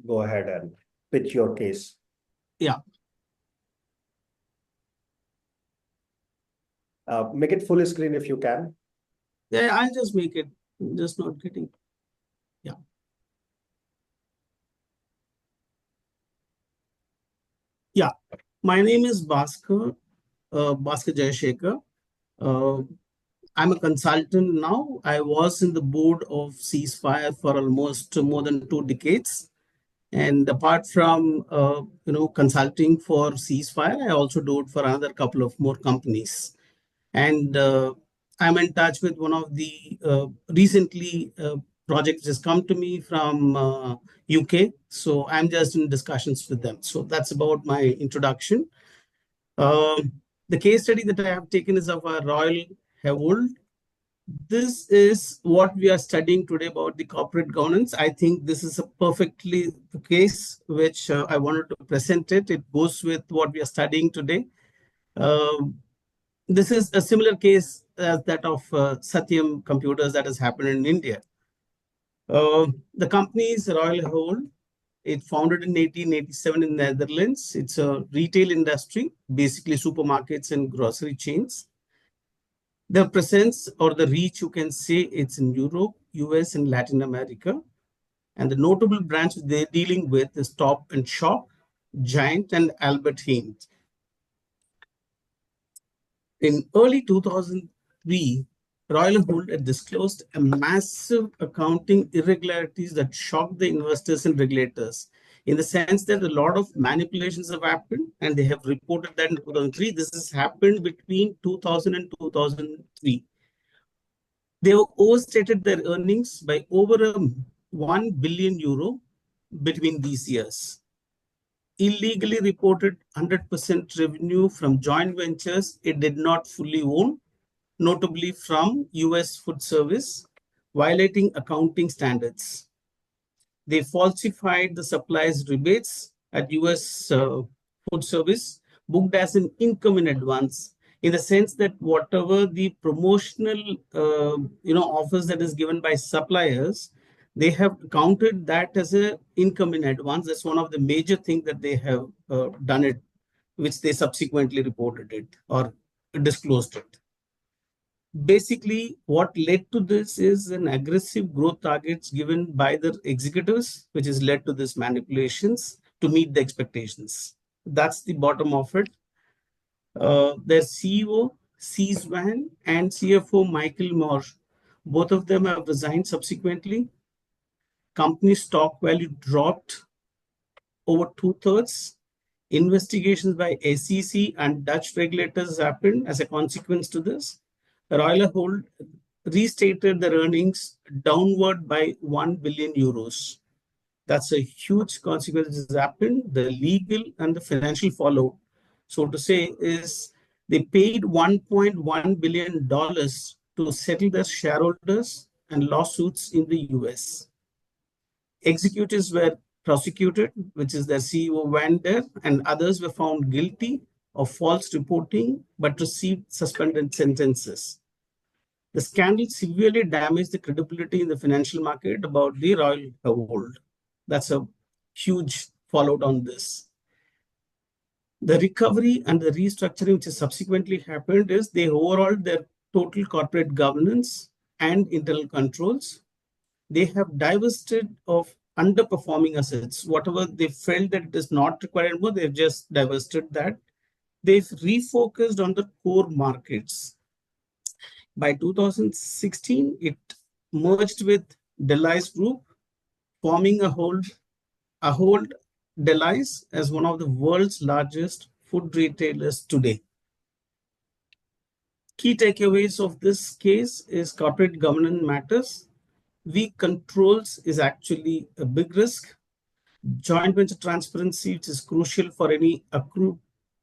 go ahead and pitch your case. Yeah. Make it full screen if you can. Yeah, I'll just make it. I'm just not getting. Yeah. Yeah. My name is Bhaskar Jayashekhar. I'm a consultant now. I was in the board of Ceasefire for almost more than 2 decades. And apart from consulting for Ceasefire, I also do it for another couple of more companies. And I'm in touch with one of the recently projects has come to me from UK. So I'm just in discussions with them. So that's about my introduction. The case study that I have taken is of a Royal Ahold. This is what we are studying today about the corporate governance. I think this is a perfectly the case which I wanted to present it. It goes with what we are studying today. This is a similar case as that of Satyam Computers that has happened in India. The company is Royal Ahold. It founded in 1887 in Netherlands. It's a retail industry, basically supermarkets and grocery chains. The presence or the reach, you can say it's in Europe, US, and Latin America. And the notable brands they're dealing with is Stop and Shop, Giant, and Albert Heijn. In early 2003, Royal Ahold had disclosed a massive accounting irregularities that shocked the investors and regulators, in the sense that a lot of manipulations have happened, and they have reported that in 2003. This has happened between 2000 and 2003. They have overstated their earnings by over 1 billion euro between these years. Illegally reported 100% revenue from joint ventures it did not fully own, notably from US food service, violating accounting standards. They falsified the suppliers' rebates at US food service, booked as an income in advance, in the sense that whatever the promotional offers that is given by suppliers, they have counted that as a income in advance. That's one of the major things that they have done it, which they subsequently reported it or disclosed it. Basically, what led to this is an aggressive growth targets given by the executives, which has led to this manipulations to meet the expectations. That's the bottom of it. Their CEO, Van, and CFO, Michael Moore, both of them have resigned subsequently. Company stock value dropped over 2/3. Investigations by SEC and Dutch regulators happened as a consequence to this. Royal Ahold restated their earnings downward by 1 billion euros. That's a huge consequence that has happened. The legal and the financial fallout, so to say, is they paid $1.1 billion to settle their shareholders and lawsuits in the US. Executives were prosecuted, which is their CEO Van Der, and others were found guilty of false reporting but received suspended sentences. The scandal severely damaged the credibility in the financial market about the Royal Ahold. That's a huge fallout on this. The recovery and the restructuring which has subsequently happened is they overhauled their total corporate governance and internal controls. They have divested of underperforming assets. Whatever they felt that it is not required anymore, they've just divested that. They've refocused on the core markets. By 2016, it merged with Deleuze Group, forming Ahold Deleuze as one of the world's largest food retailers today. Key takeaways of this case is corporate governance matters. Weak controls is actually a big risk. Joint venture transparency, which is crucial for any accrued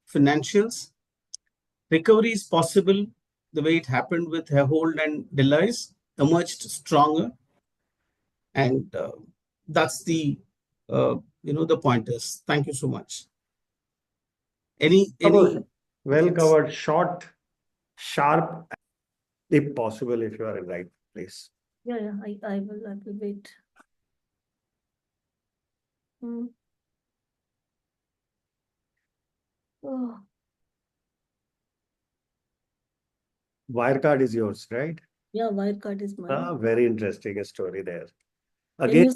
financials. Recovery is possible the way it happened with Ahold and Deleuze, emerged stronger. And that's the the pointers. Thank you so much. Any well covered, short, sharp, if possible, if you are in right place. Yeah, I will wait. Oh, Wirecard is yours, right? yeah, Wirecard is mine. Very interesting story there. Can Again, you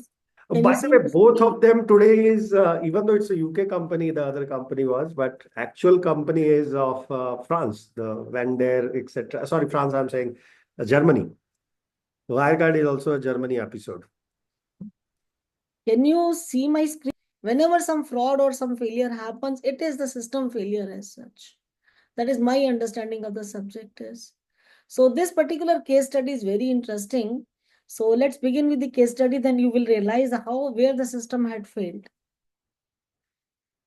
can you by the see way, my both screen? of them today is, even though it's a UK company, the other company was, but actual company is of France, the vendor, etc. Sorry, France, I'm saying Germany. Wirecard is also a Germany episode. Can you see my screen? Whenever some fraud or some failure happens, it is the system failure as such. That is my understanding of the subject is. So this particular case study is very interesting. So let's begin with the case study, then you will realize how where the system had failed.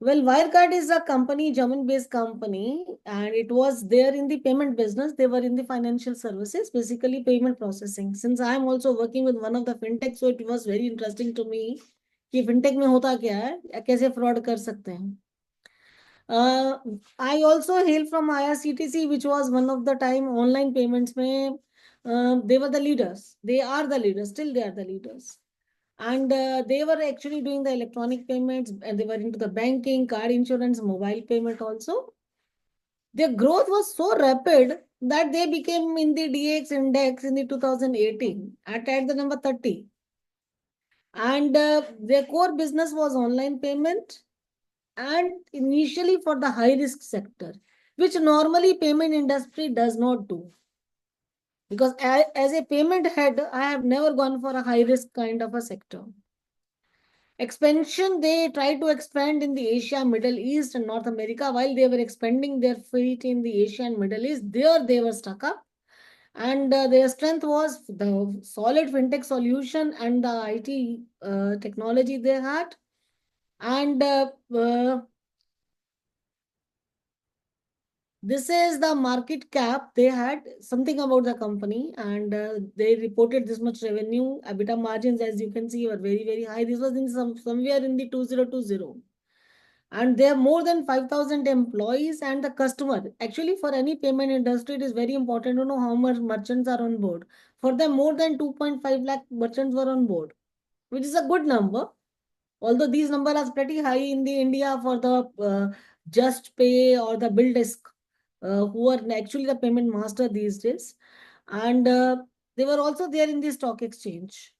Well, Wirecard is a company, German-based company, and it was there in the payment business. They were in the financial services, basically payment processing. Since I am also working with one of the fintech, so it was very interesting to me कि fintech में होता क्या है, या कैसे fraud कर सकते हैं. I also hail from IRCTC, which was one of the time online payments. Mein, they were the leaders. They are the leaders. Still, they are the leaders. And they were actually doing the electronic payments, and they were into the banking, card insurance, mobile payment also. Their growth was so rapid that they became in the DX index in the 2018 at the number 30. And their core business was online payment, and initially for the high risk sector, which normally payment industry does not do. Because as a payment head, I have never gone for a high risk kind of a sector. Expansion, they tried to expand in the Asia, Middle East, and North America. While they were expanding their feet in the Asia and Middle East, there they were stuck up. And their strength was the solid fintech solution and the IT technology they had. And this is the market cap. They had something about the company, and they reported this much revenue. EBITDA margins, as you can see, were very, very high. This was in somewhere in the 2020. And they have more than 5,000 employees, and the customer. Actually, for any payment industry, it is very important to know how much merchants are on board. For them, more than 2.5 lakh merchants were on board, which is a good number. Although these numbers are pretty high in the India for the Just Pay or the Bill Desk, who are actually the payment master these days. And they were also there in the stock exchange.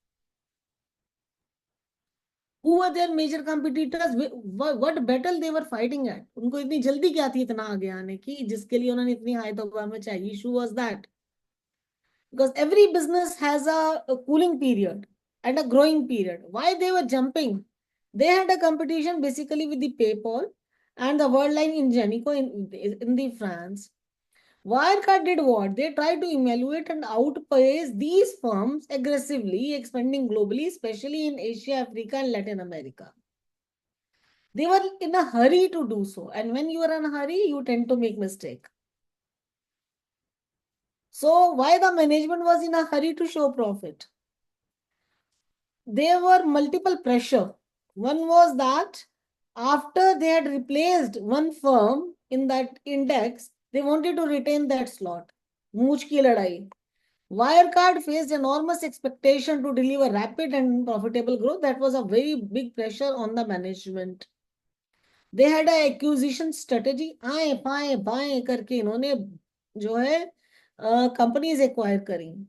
Who were their major competitors? What battle they were fighting at? उनको इतनी जल्दी क्या थी इतना आगे आने की जिसके लिए उन्होंने इतनी हाई तौबा में चाहिए? Issue was that because every business has a cooling period and a growing period. Why they were jumping? They had a competition basically with the PayPal and the Worldline in Ingenico in the France. Wirecard did what? They tried to evaluate and outpace these firms aggressively, expanding globally, especially in Asia, Africa, and Latin America. They were in a hurry to do so. And when you are in a hurry, you tend to make mistake. So why the management was in a hurry to show profit? There were multiple pressure. One was that after they had replaced one firm in that index, they wanted to retain that slot. Mooch ki ladai. Wirecard faced enormous expectation to deliver rapid and profitable growth. That was a very big pressure on the management. They had a acquisition strategy. आए पाए बाएं करके इन्होंने जो है companies acquire करी.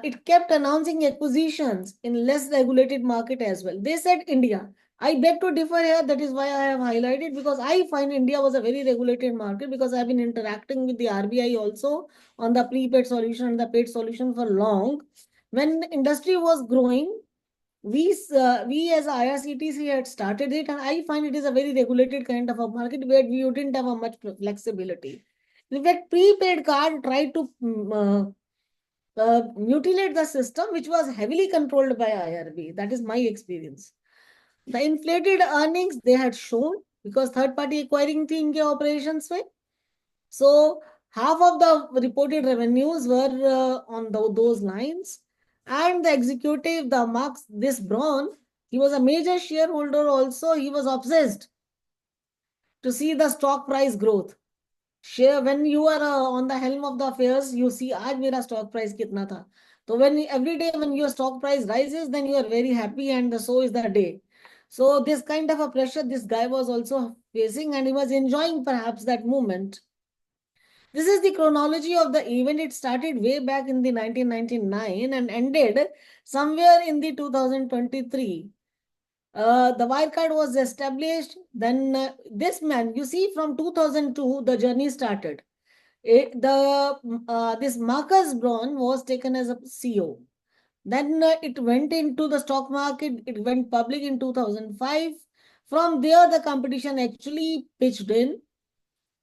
It kept announcing acquisitions in less regulated market as well. They said India. I beg to differ here. That is why I have highlighted, because I find India was a very regulated market, because I've been interacting with the RBI also on the prepaid solution and the paid solution for long. When the industry was growing, we as IRCTC had started it, and I find it is a very regulated kind of a market where we didn't have a much flexibility. In fact, prepaid card tried to mutilate the system, which was heavily controlled by IRB. That is my experience. The inflated earnings they had shown because third party acquiring thing in operations way. So half of the reported revenues were on those lines. And the executive, the Marx, this Braun, he was a major shareholder also. He was obsessed to see the stock price growth. Share when you are on the helm of the affairs, you see, आज मेरा stock price कितना था. So when every day when your stock price rises, then you are very happy, and so is the day. So this kind of a pressure this guy was also facing, and he was enjoying perhaps that moment. This is the chronology of the event. It started way back in the 1999 and ended somewhere in the 2023. The Wirecard was established. Then this man, you see, from 2002, the journey started. This Marcus Braun was taken as a CEO. Then it went into the stock market. It went public in 2005. From there, the competition actually pitched in.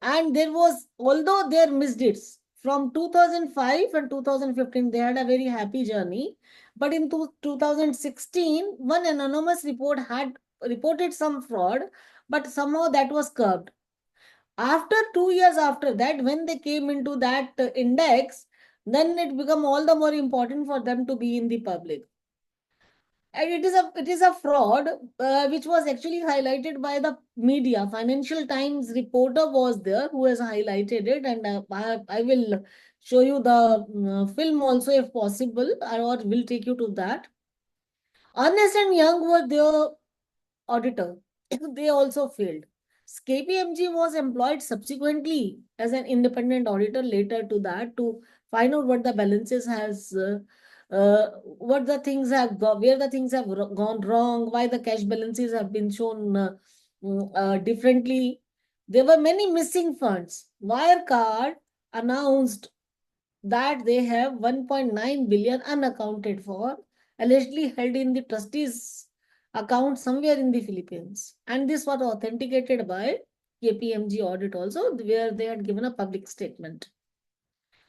And there was, although there misdeeds, from 2005 and 2015, they had a very happy journey. But in 2016, one anonymous report had reported some fraud, but somehow that was curbed. After 2 years after that, when they came into that index, then it became all the more important for them to be in the public. And it is a fraud which was actually highlighted by the media. Financial Times reporter was there who has highlighted it, and I will show you the film also if possible, or will take you to that. Ernst and Young were their auditor. They also failed. KPMG was employed subsequently as an independent auditor later to that to find out what the balances has, what the things have where the things have gone wrong, why the cash balances have been shown differently. There were many missing funds. Wirecard announced that they have 1.9 billion unaccounted for, allegedly held in the trustees' account somewhere in the Philippines. And this was authenticated by KPMG audit also, where they had given a public statement.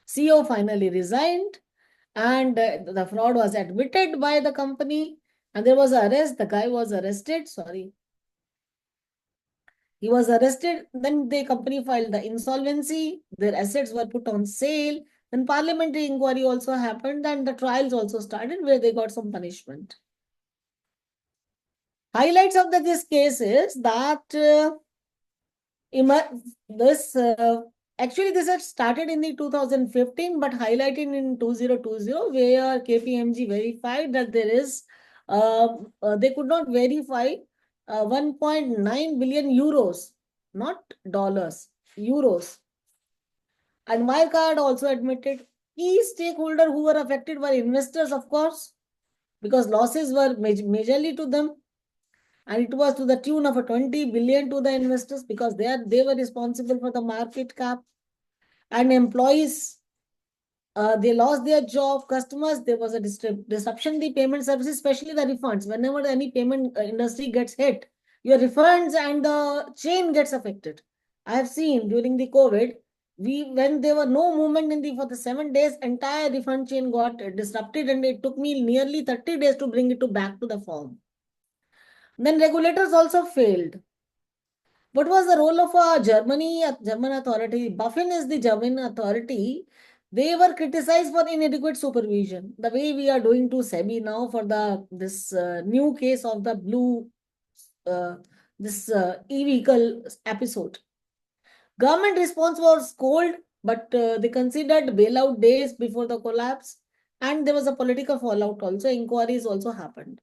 CEO finally resigned, and the fraud was admitted by the company, and there was an arrest. The guy was arrested. Sorry. He was arrested. Then the company filed the insolvency. Their assets were put on sale. Then parliamentary inquiry also happened, and the trials also started where they got some punishment. Highlights of this case is that this actually this had started in the 2015, but highlighted in 2020, where KPMG verified that there is they could not verify 1.9 billion euros, not dollars, euros. And Wirecard also admitted key stakeholders who were affected were investors, of course, because losses were majorly to them. And it was to the tune of 20 billion to the investors because they were responsible for the market cap. And employees, they lost their job. Customers, there was a disruption in the payment services, especially the refunds. Whenever any payment industry gets hit, your refunds and the chain gets affected. I have seen during the COVID, when there were no movement for the 7 days, entire refund chain got disrupted, and it took me nearly 30 days to bring it back to the form. Then regulators also failed. What was the role of a German authority? BaFin is the German authority. They were criticized for inadequate supervision. The way we are doing to SEBI now for this new case of the e-vehicle episode. Government response was cold, but they considered bailout days before the collapse, and there was a political fallout also. Inquiries also happened.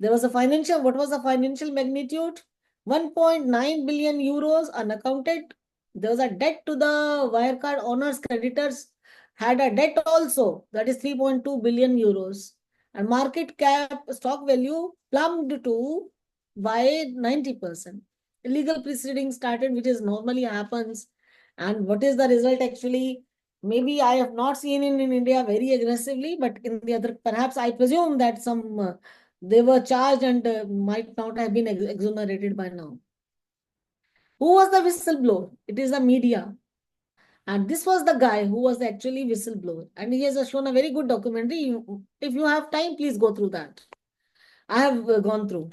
There was what was the financial magnitude? 1.9 billion euros unaccounted. There was a debt to the Wirecard owners, creditors had a debt also, that is 3.2 billion euros. And market cap stock value plumbed to by 90%. Illegal proceedings started, which is normally happens. And what is the result actually? Maybe I have not seen in India very aggressively, but in the other, perhaps I presume that some they were charged and might not have been exonerated by now. Who was the whistleblower? It is the media. And this was the guy who was actually whistleblower. And he has shown a very good documentary. If you have time, please go through that. I have gone through.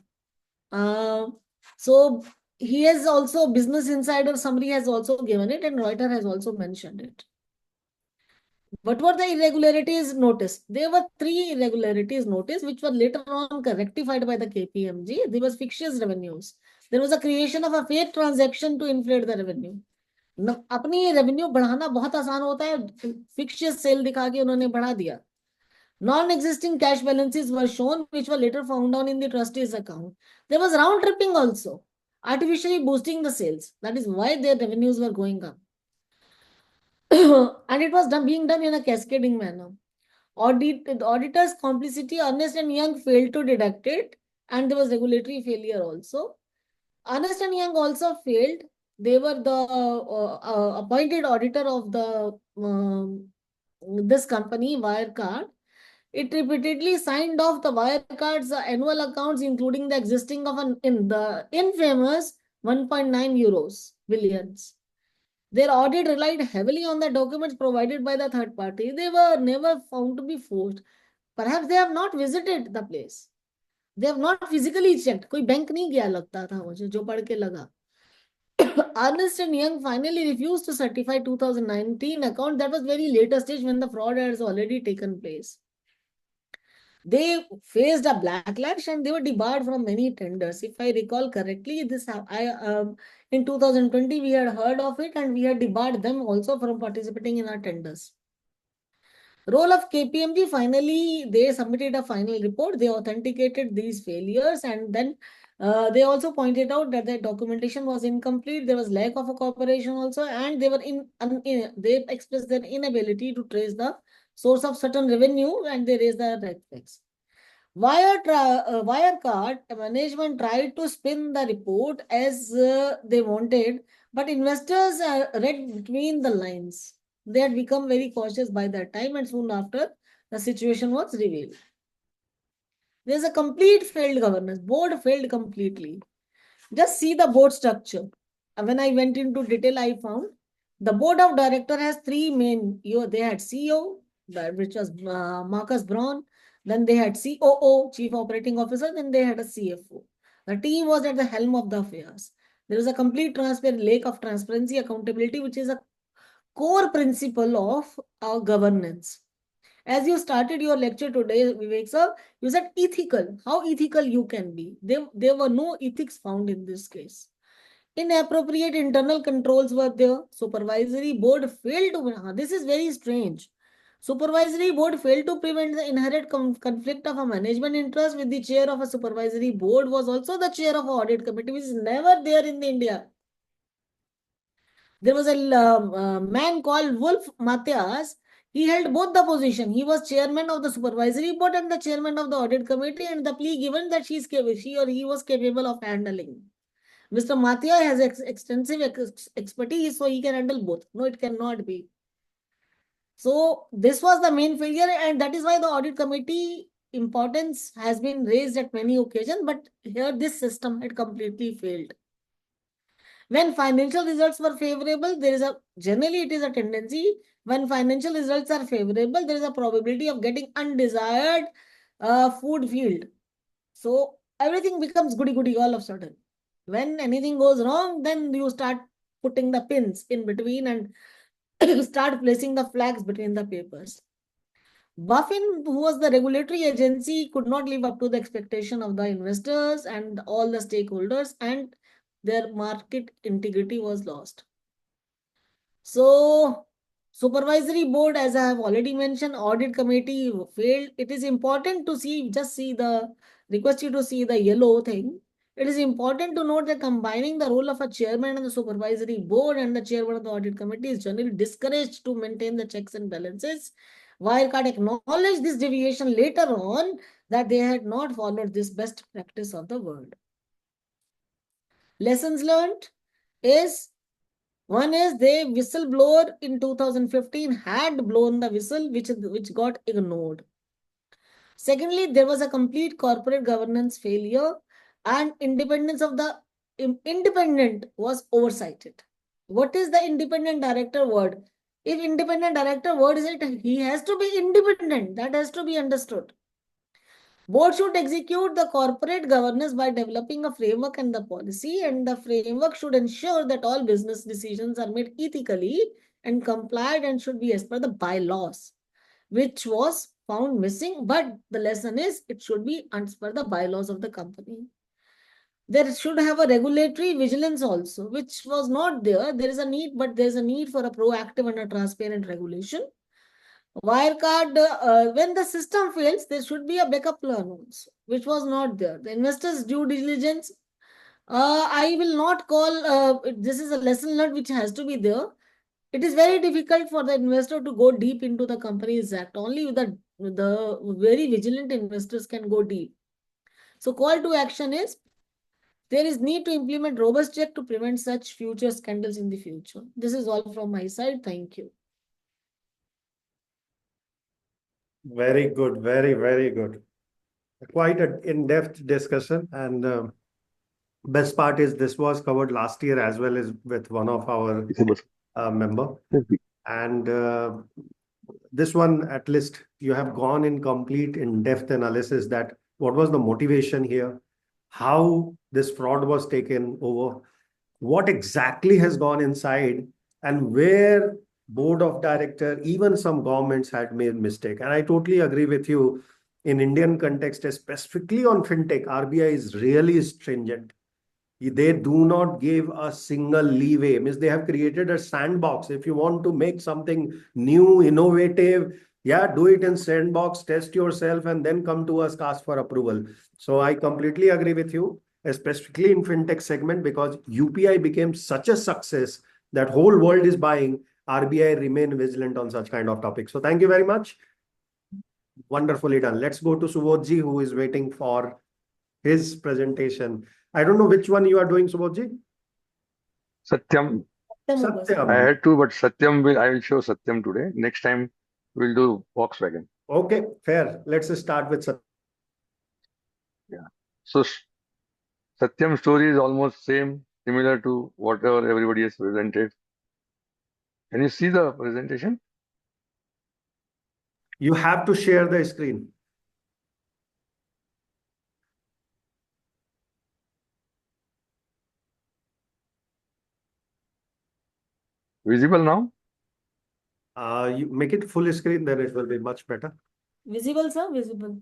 So he has also, Business Insider summary has also given it, and Reuters has also mentioned it. What were the irregularities noticed? There were 3 irregularities noticed, which were later on rectified by the KPMG. There was fictitious revenues. There was a creation of a fake transaction to inflate the revenue. अपनी revenue बढ़ाना बहुत आसान होता है, fictitious sale दिखा के उन्होंने बढ़ा दिया. Non-existing cash balances were shown, which were later found down in the trustees' account. There was round tripping also, artificially boosting the sales. That is why their revenues were going up. And it was being done in a cascading manner. The auditor's complicity, Ernst and Young failed to detect it, and there was regulatory failure also. Ernst and Young also failed. They were the appointed auditor of the this company, Wirecard. It repeatedly signed off the Wirecard's annual accounts, including the existing of the infamous 1.9 euros billions. Their audit relied heavily on the documents provided by the third party. They were never found to be forged. Perhaps they have not visited the place. They have not physically checked. कोई bank नहीं गया लगता था मुझे जो पढ़ के लगा. Ernst and Young finally refused to certify 2019 account. That was very later stage when the fraud has already taken place. They faced a backlash and they were debarred from many tenders. If I recall correctly, in 2020 we had heard of it and we had debarred them also from participating in our tenders. Role of KPMG, finally they submitted a final report. They authenticated these failures, and then they also pointed out that the documentation was incomplete. There was lack of a cooperation also, and they were they expressed their inability to trace the source of certain revenue, and they raised the red flags. Wirecard management tried to spin the report as they wanted, but investors read between the lines. They had become very cautious by that time, and soon after, the situation was revealed. There's a complete failed governance. Board failed completely. Just see the board structure. When I went into detail, I found the board of director has three main. They had CEO, which was Marcus Braun. Then they had COO, Chief Operating Officer. Then they had a CFO. The team was at the helm of the affairs. There is a complete lack of transparency, accountability, which is a core principle of governance. As you started your lecture today, Vivek sir, you said ethical. How ethical you can be? There were no ethics found in this case. Inappropriate internal controls were there. Supervisory board failed to. This is very strange. Supervisory board failed to prevent the inherent conflict of a management interest with the chair of a supervisory board was also the chair of an audit committee, which is never there in India. There was a man called Wolf Matthias. He held both the position. He was chairman of the supervisory board and the chairman of the audit committee, and the plea given that she or he was capable of handling. Mr. Mathia has extensive expertise, so he can handle both. No, it cannot be. So this was the main failure, and that is why the audit committee importance has been raised at many occasions, but here this system had completely failed. When financial results were favorable, generally it is a tendency, when financial results are favorable, there is a probability of getting undesired food field. So everything becomes goody-goody all of a sudden. When anything goes wrong, then you start putting the pins in between and start placing the flags between the papers. Buffin, who was the regulatory agency, could not live up to the expectation of the investors and all the stakeholders, and their market integrity was lost. So, supervisory board, as I have already mentioned, audit committee failed. It is important to request you to see the yellow thing. It is important to note that combining the role of a chairman and the supervisory board and the chairman of the audit committee is generally discouraged to maintain the checks and balances. Wirecard acknowledged this deviation later on, that they had not followed this best practice of the world. Lessons learned is, one is the whistleblower in 2015 had blown the whistle, which got ignored. Secondly, there was a complete corporate governance failure, and independence of the independent was oversighted. What is the independent director word? If independent director word is it, he has to be independent. That has to be understood. Board should execute the corporate governance by developing a framework and the policy, and the framework should ensure that all business decisions are made ethically and complied and should be as per the bylaws, which was found missing. But the lesson is it should be as per the bylaws of the company. There should have a regulatory vigilance also, which was not there. There is a need, but there is a need for a proactive and a transparent regulation. Wirecard, when the system fails, there should be a backup plan also, which was not there. The investors' due diligence, I will not call, this is a lesson learned which has to be there. It is very difficult for the investor to go deep into the Companies Act. Only the very vigilant investors can go deep. So call to action is, there is need to implement robust check to prevent such future scandals in the future. This is all from my side. Thank you. Very good. Very, very good. Quite an in-depth discussion. And best part is this was covered last year as well as with one of our member. And this one, at least you have gone in complete in-depth analysis that what was the motivation here, how this fraud was taken over, what exactly has gone inside, and where board of director, even some governments had made mistake. And I totally agree with you. In Indian context, specifically on fintech, RBI is really stringent. They do not give a single leeway. Means they have created a sandbox. If you want to make something new, innovative, yeah, do it in sandbox, test yourself, and then come to us, ask for approval. So I completely agree with you, especially in fintech segment, because UPI became such a success that whole world is buying. RBI remain vigilant on such kind of topics. So thank you very much. Wonderfully done. Let's go to Subodhji, who is waiting for his presentation. I don't know which one you are doing, Subodhji. Satyam. Satyam. I had to, but I will show Satyam today. Next time we'll do Volkswagen. Okay, fair. Let's start with Satyam. Yeah. So Satyam's story is almost similar to whatever everybody has presented. Can you see the presentation? You have to share the screen. Visible now? You make it full screen, then it will be much better. Visible, sir? Visible.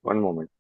One moment.